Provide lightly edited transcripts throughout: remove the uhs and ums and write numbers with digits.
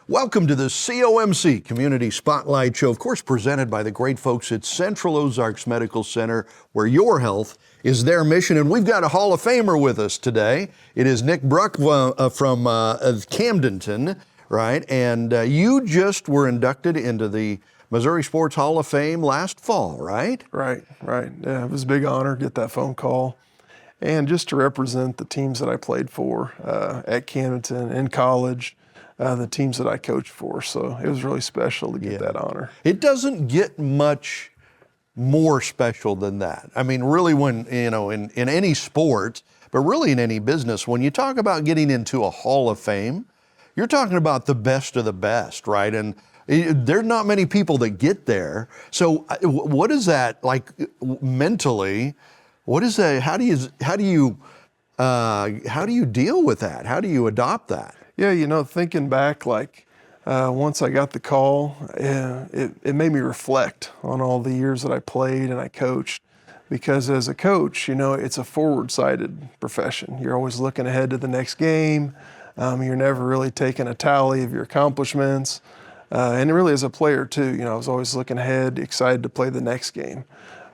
Welcome to the COMC Community Spotlight Show, of course, presented by the great folks at Central Ozarks Medical Center, where your health is their mission. And we've got a Hall of Famer with us today. It is Nick Brucks from Camdenton, right? And you just were inducted into the Missouri Sports Hall of Fame last fall, right? Right. Yeah, it was a big honor to get that phone call. And just to represent the teams that I played for at Camdenton, in college, the teams that I coached for. So it was really special to get that honor. It doesn't get much more special than that. I mean, really, when, you know, in any sport, but really in any business, when you talk about getting into a Hall of Fame, you're talking about the best of the best, right? And there's not many people that get there. So what is that like mentally? What is that? How do you deal with that? How do you adopt that? Yeah, you know, thinking back, like once I got the call, it made me reflect on all the years that I played and I coached. Because as a coach, you know, it's a forward-sided profession. You're always looking ahead to the next game. You're never really taking a tally of your accomplishments. And really as a player too, you know, I was always looking ahead, excited to play the next game.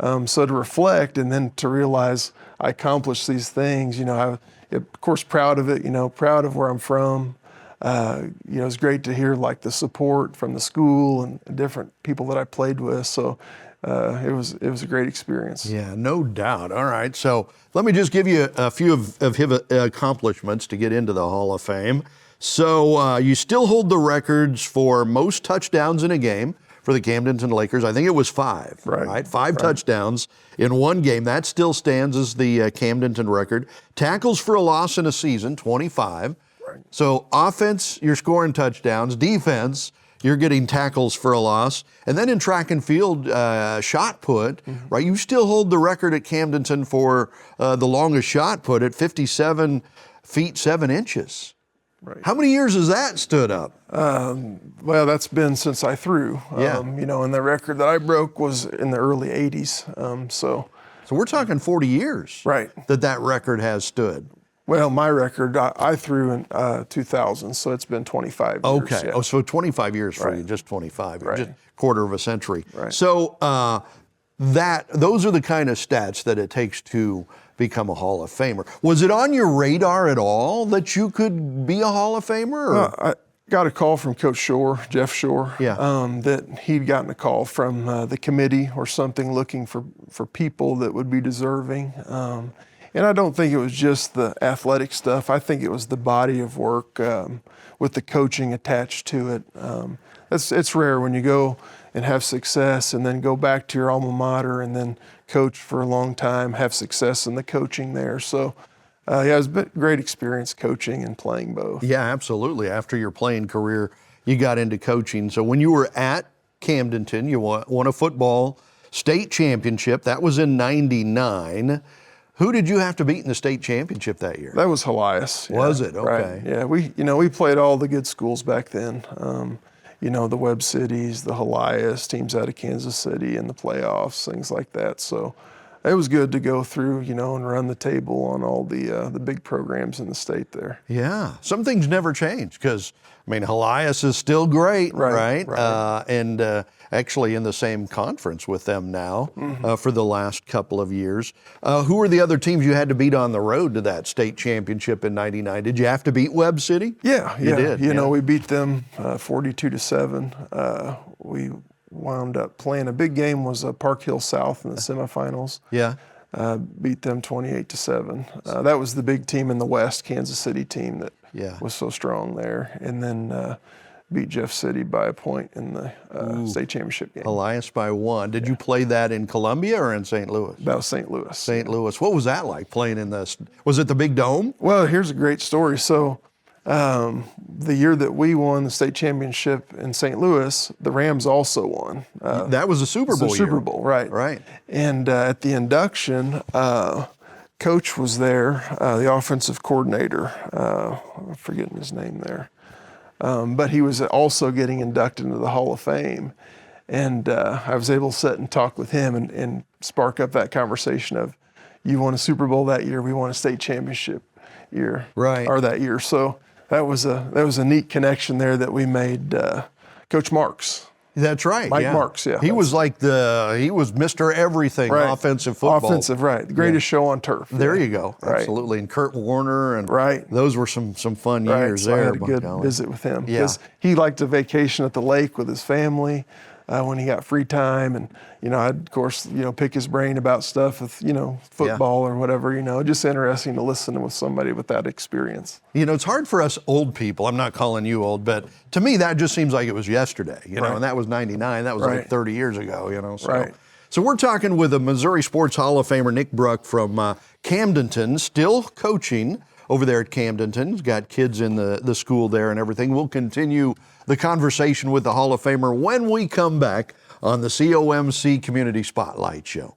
So to reflect and then to realize I accomplished these things, you know, of course, proud of it, you know, proud of where I'm from. You know, it's great to hear like the support from the school and different people that I played with. So it was a great experience. Yeah, no doubt. All right, so let me just give you a few of his accomplishments to get into the Hall of Fame. So you still hold the records for most touchdowns in a game for the Camdenton Lakers. I think it was 5, right? Five touchdowns in one game. That still stands as the Camdenton record. Tackles for a loss in a season, 25. Right. So offense, you're scoring touchdowns. Defense, you're getting tackles for a loss. And then in track and field, shot put, right? You still hold the record at Camdenton for the longest shot put at 57 feet 7 inches. Right. How many years has that stood up? Well, that's been since I threw. You know, and the record that I broke was in the early 80s. So we're talking 40 years, right, that record has stood. Well, my record, I threw in 2000, so it's been 25 years. Okay. Yeah. Oh, so 25 years for you, just 25, just quarter of a century. Right. So those are the kind of stats that it takes to become a Hall of Famer. Was it on your radar at all that you could be a Hall of Famer? Or? I got a call from Coach Shore, Jeff Shore, Yeah. that he'd gotten a call from the committee or something looking for people that would be deserving. And I don't think it was just the athletic stuff. I think it was the body of work with the coaching attached to it. It's rare when you go and have success and then go back to your alma mater and then coach for a long time, have success in the coaching there. So, yeah, it was a great experience coaching and playing both. Yeah, absolutely. After your playing career, you got into coaching. So when you were at Camdenton, you won a football state championship. That was in '99. Who did you have to beat in the state championship that year? That was Elias. Was it? Okay. Right. Yeah, we played all the good schools back then. You know, the Webb cities, the Elias, teams out of Kansas City in the playoffs, things like that. So it was good to go through, you know, and run the table on all the big programs in the state there. Yeah, some things never change because, I mean, Elias is still great, right? And actually in the same conference with them now for the last couple of years. Who were the other teams you had to beat on the road to that state championship in '99? Did you have to beat Webb City? Yeah, you did. You know, we beat them 42-7. We wound up playing a big game, was Park Hill South in the semifinals. Yeah. Beat them 28-7. That was the big team in the West, Kansas City team that was so strong there. And then beat Jeff City by a point in the state championship game. Elias by 1. Did you play that in Columbia or in St. Louis? That was St. Louis. St. Louis. What was that like playing in was it the Big Dome? Well, here's a great story. So the year that we won the state championship in St. Louis, the Rams also won. That was a Super Bowl year. Super Bowl, right. Right. And at the induction, Coach was there, the offensive coordinator. I'm forgetting his name there. But he was also getting inducted into the Hall of Fame. And I was able to sit and talk with him and spark up that conversation of, you won a Super Bowl that year, we won a state championship year, right, or that year. So that was a neat connection there that we made. Coach Marks. That's right. Mike Marks, yeah. He was Mr. Everything, Right. offensive football. Offensive, right. The greatest show on turf. There yeah. you go. Right. Absolutely. And Kurt Warner, and Right. those were some fun Right. years So there. I had a by good golly. visit with him Yeah. because he liked to vacation at the lake with his family when he got free time, and I'd of course pick his brain about stuff with football or whatever. Just interesting to listen with somebody with that experience. It's hard for us old people. I'm not calling you old, but to me that just seems like it was yesterday. Right. And that was '99. That was Right. like 30 years ago. So. Right. So we're talking with a Missouri Sports Hall of Famer, Nick Brucks from Camdenton, still coaching over there at Camdenton. He's got kids in the school there and everything. We'll continue the conversation with the Hall of Famer when we come back on the COMC Community Spotlight Show.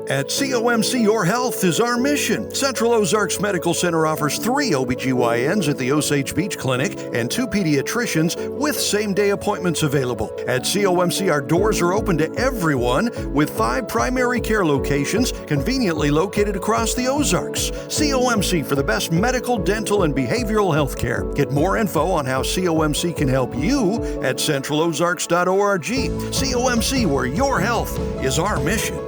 At COMC, your health is our mission. Central Ozarks Medical Center offers 3 OBGYNs at the Osage Beach Clinic and 2 pediatricians with same-day appointments available. At COMC, our doors are open to everyone with 5 primary care locations conveniently located across the Ozarks. COMC for the best medical, dental, and behavioral health care. Get more info on how COMC can help you at centralozarks.org. COMC, where your health is our mission.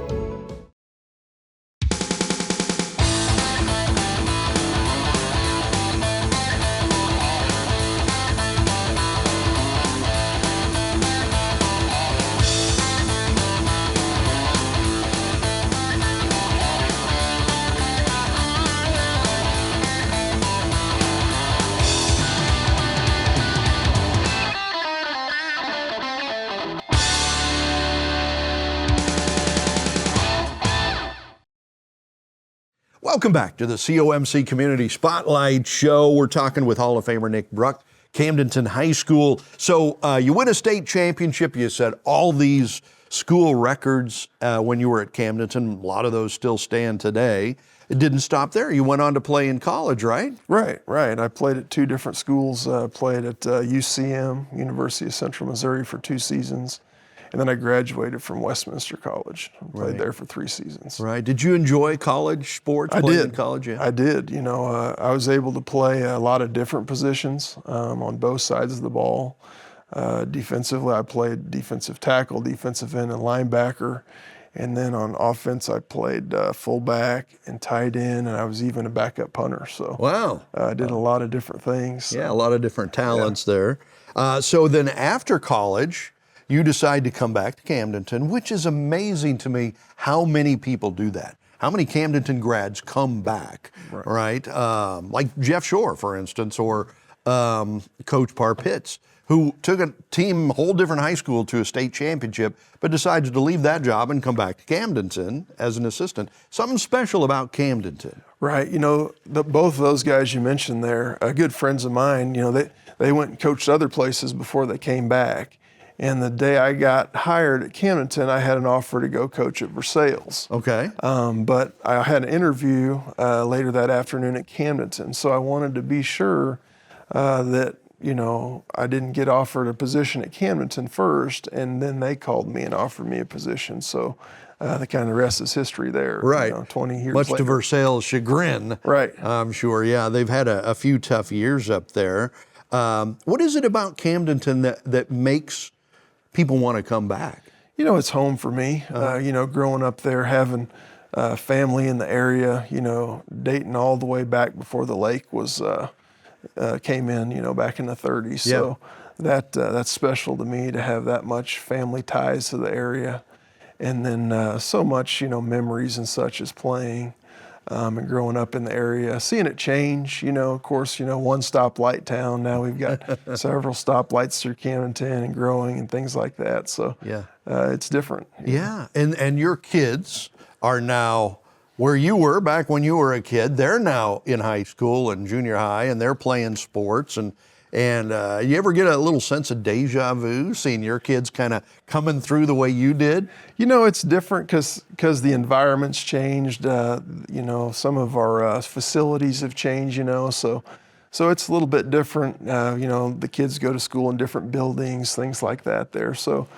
Welcome back to the COMC Community Spotlight Show. We're talking with Hall of Famer Nick Brucks, Camdenton High School. So you win a state championship. You set all these school records when you were at Camdenton. A lot of those still stand today. It didn't stop there. You went on to play in college, right? Right. I played at 2 different schools. Played at UCM, University of Central Missouri, for 2 seasons. And then I graduated from Westminster College. Played there for 3 seasons. Right. Did you enjoy college sports? I did. In college, yeah. I did. I was able to play a lot of different positions on both sides of the ball. Defensively, I played defensive tackle, defensive end, and linebacker. And then on offense, I played fullback and tight end, and I was even a backup punter. So Wow. I did a lot of different things. So. Yeah, a lot of different talents there. So then after college, you decide to come back to Camdenton, which is amazing to me how many people do that. How many Camdenton grads come back, right? Like Jeff Shore, for instance, or Coach Parpitz, who took a team, a whole different high school, to a state championship, but decided to leave that job and come back to Camdenton as an assistant. Something special about Camdenton. Right. Both of those guys you mentioned there, good friends of mine, they went and coached other places before they came back. And the day I got hired at Camdenton, I had an offer to go coach at Versailles. Okay. But I had an interview later that afternoon at Camdenton. So I wanted to be sure that, I didn't get offered a position at Camdenton first, and then they called me and offered me a position. So the kind of rest is history there. Right. 20 years Much later. to Versailles' chagrin. Right. I'm sure. Yeah, they've had a few tough years up there. What is it about Camdenton that makes people want to come back? It's home for me. Growing up there, having family in the area, dating all the way back before the lake was came in, back in the 30s. Yeah. So that's special to me to have that much family ties to the area. And then so much, memories and such as playing and growing up in the area, seeing it change, of course, one stoplight town. Now we've got several stoplights through Camdenton and growing and things like that. So Yeah. It's different. Yeah, and your kids are now where you were back when you were a kid. They're now in high school and junior high, and they're playing sports. And you ever get a little sense of deja vu, seeing your kids kind of coming through the way you did? It's different because the environment's changed. Some of our facilities have changed. So it's a little bit different. The kids go to school in different buildings, things like that there. So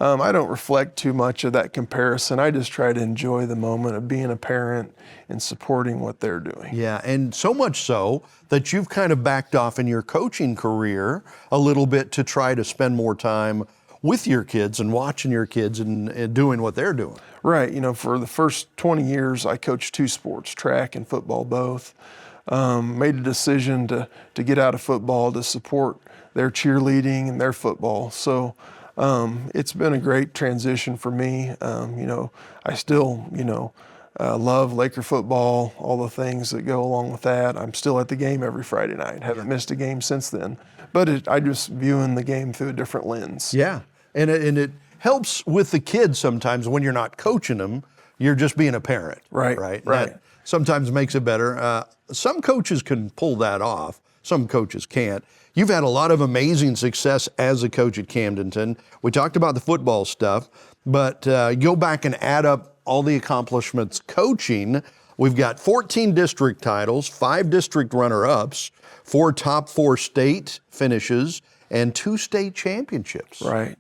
I don't reflect too much of that comparison. I just try to enjoy the moment of being a parent and supporting what they're doing. Yeah, and so much so that you've kind of backed off in your coaching career a little bit to try to spend more time with your kids and watching your kids and doing what they're doing. Right. For the first 20 years, I coached 2 sports, track and football both. Made a decision to get out of football to support their cheerleading and their football. So it's been a great transition for me. I still, love Laker football, all the things that go along with that. I'm still at the game every Friday night. Haven't missed a game since then. But I just viewing the game through a different lens. Yeah, and it helps with the kids sometimes when you're not coaching them. You're just being a parent. Right. That sometimes makes it better. Some coaches can pull that off. Some coaches can't. You've had a lot of amazing success as a coach at Camdenton. We talked about the football stuff, but go back and add up all the accomplishments coaching. We've got 14 district titles, 5 district runner-ups, 4 top 4 state finishes, and 2 state championships. Right.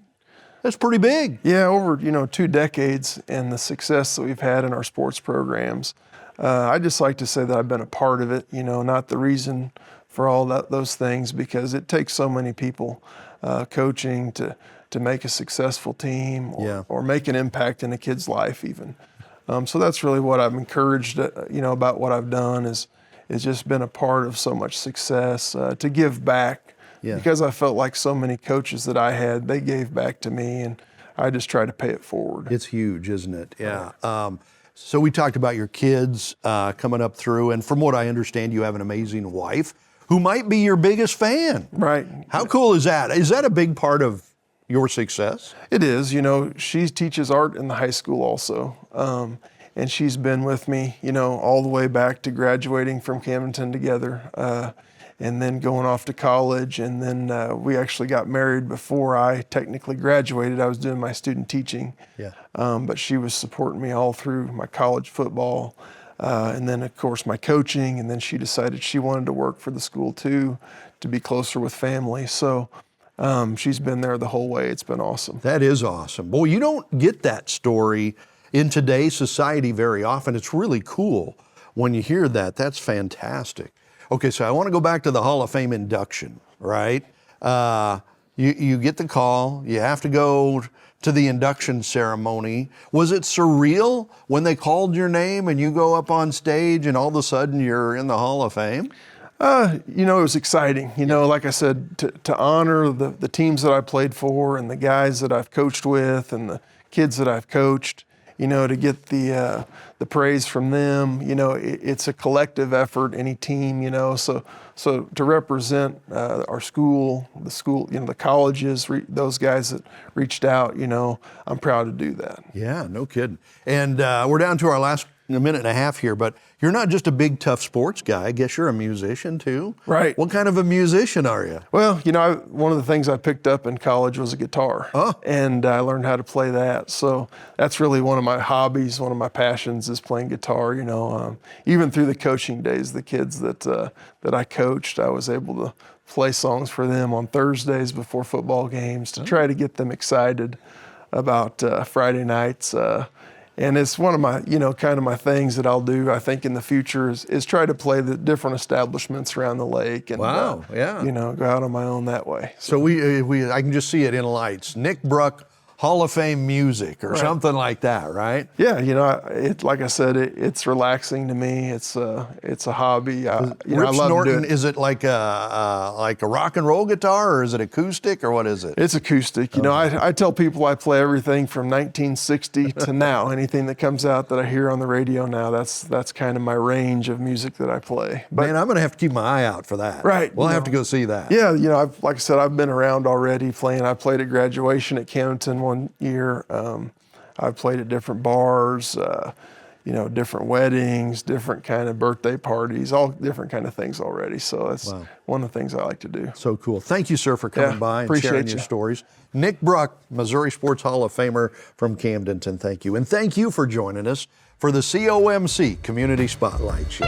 That's pretty big. Yeah, over 2 decades and the success that we've had in our sports programs. I just like to say that I've been a part of it, not the reason for all those things, because it takes so many people coaching to make a successful team or make an impact in a kid's life even. So that's really what I'm encouraged, about what I've done is just been a part of so much success, to give back. Yeah. Because I felt like so many coaches that I had, they gave back to me, and I just try to pay it forward. It's huge, isn't it? Yeah. So we talked about your kids coming up through, and from what I understand, you have an amazing wife who might be your biggest fan. Right. How cool is that? Is that a big part of your success? It is. She teaches art in the high school also. And she's been with me, all the way back to graduating from Camdenton together, and then going off to college. And then we actually got married before I technically graduated. I was doing my student teaching. Yeah. But she was supporting me all through my college football. And then, of course, my coaching. And then she decided she wanted to work for the school, too, to be closer with family. So she's been there the whole way. It's been awesome. That is awesome. Boy, you don't get that story in today's society very often. It's really cool when you hear that. That's fantastic. Okay, so I want to go back to the Hall of Fame induction, right? You get the call. You have to go to the induction ceremony. Was it surreal when they called your name and you go up on stage and all of a sudden you're in the Hall of Fame? It was exciting. Like I said, to honor the teams that I played for and the guys that I've coached with and the kids that I've coached, to get the praise from them. It's a collective effort, any team, so to represent our school, the colleges, those guys that reached out, I'm proud to do that. Yeah, no kidding. And we're down to our last minute and a half here, but you're not just a big, tough sports guy. I guess you're a musician too. Right. What kind of a musician are you? Well, one of the things I picked up in college was a guitar. Oh. And I learned how to play that. So that's really one of my hobbies, one of my passions is playing guitar. Even through the coaching days, the kids that I coached, I was able to play songs for them on Thursdays before football games to try to get them excited about Friday nights. And it's one of my, kind of my things that I'll do, I think, in the future is try to play the different establishments around the lake and, go out on my own that way. So I can just see it in lights. Nick Brucks, Hall of Fame music or something like that, right? Yeah, like I said, it's relaxing to me. It's a hobby. I love Norton, doing it. Is it like a rock and roll guitar or is it acoustic or what is it? It's acoustic. I tell people I play everything from 1960 to now. Anything that comes out that I hear on the radio now, that's kind of my range of music that I play. But, man, I'm going to have to keep my eye out for that. Right. We'll have to go see that. Yeah, like I said, I've been around already playing. I played at graduation at Camdenton one year. I've played at different bars, different weddings, different kind of birthday parties, all different kind of things already. So that's one of the things I like to do. So cool. Thank you, sir, for coming by and sharing your stories. Nick Brucks, Missouri Sports Hall of Famer from Camdenton. Thank you. And thank you for joining us for the COMC Community Spotlight Show.